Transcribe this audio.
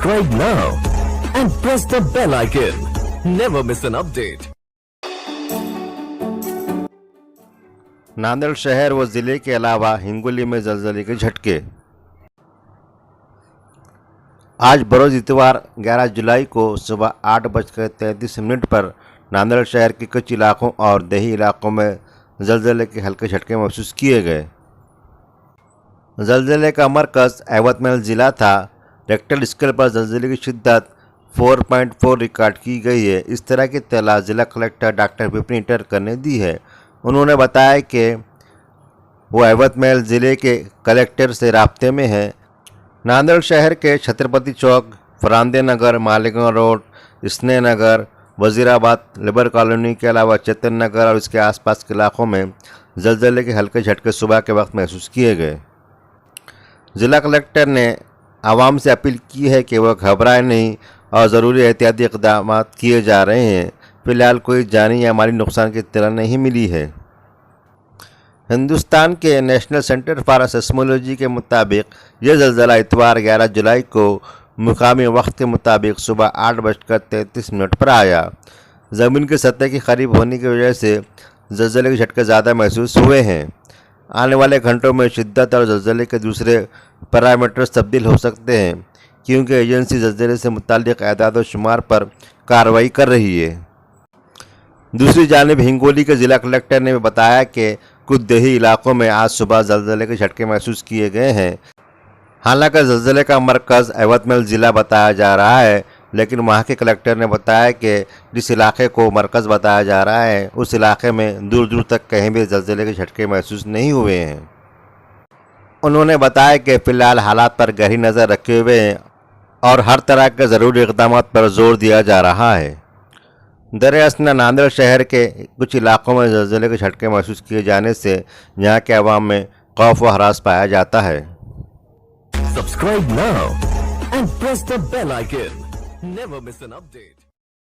Subscribe now and press the bell icon. Never miss an update. Nanded शहर व जिले के अलावा हिंगोली में जलजले के झटके। आज बरोज इतवार 11 जुलाई को सुबह 8:33 पर नांदेड़ शहर के कुछ इलाकों और देही इलाकों में जलजले के हल्के झटके महसूस किए गए। जलजले का मरकज़ एवतमहल ज़िला था। रेक्टर स्केल पर जलजले की शिद्दत 4.4 रिकॉर्ड की गई है। इस तरह की इत्तला ज़िला कलेक्टर डॉक्टर विपिन ईटनकर ने दी है। उन्होंने बताया कि वो एवतमहल ज़िले के कलेक्टर से राब्ते में है। नांदेड़ शहर के छत्रपति चौक, फरांदे नगर, मालेगांव रोड, स्नेह नगर, वजीराबाद, लेबर कॉलोनी के अलावा चेतन नगर और इसके आसपास के इलाकों में जलजले के हल्के झटके सुबह के वक्त महसूस किए गए। ज़िला कलेक्टर ने आवाम से अपील की है कि वह घबराए नहीं और ज़रूरी एहतियाती इक़दाम किए जा रहे हैं। फ़िलहाल कोई जानी या माली नुकसान की इत्तला नहीं मिली है। हिंदुस्तान के नेशनल सेंटर फॉर सेस्मोलॉजी के मुताबिक यह ज़लज़ला इतवार 11 जुलाई को मुकामी वक्त के मुताबिक सुबह 8:33 पर आया। ज़मीन की सतह के करीब होने की वजह से ज़लज़ले के झटके ज़्यादा महसूस हुए हैं। आने वाले घंटों में शिद्दत और ज़लज़ले के दूसरे पैरामीटर्स तब्दील हो सकते हैं, क्योंकि एजेंसी ज़लज़ले से मुताल्लिक़ एदाद व शुमार पर कार्रवाई कर रही है। दूसरी जानिब हिंगोली के ज़िला कलेक्टर ने बताया कि कुछ देही इलाकों में आज सुबह ज़लज़ले के झटके महसूस किए गए हैं। हालांकि ज़लज़ले का मरकज़ एवतमहल ज़िला बताया जा रहा है, लेकिन वहाँ के कलेक्टर ने बताया कि जिस इलाके को मरकज़ बताया जा रहा है उस इलाके में दूर दूर तक कहीं भी ज़लज़ले के झटके महसूस नहीं हुए हैं। उन्होंने बताया कि फ़िलहाल हालात पर गहरी नज़र रखे हुए हैं और हर तरह के ज़रूरी इक़दाम पर जोर दिया जा रहा है। दरअसल नांदेड़ शहर के कुछ इलाकों में ज़लज़ले के झटके महसूस किए जाने से यहाँ के अवाम में खौफ व हरास पाया जाता है। Subscribe now and press the bell icon. Never miss an update.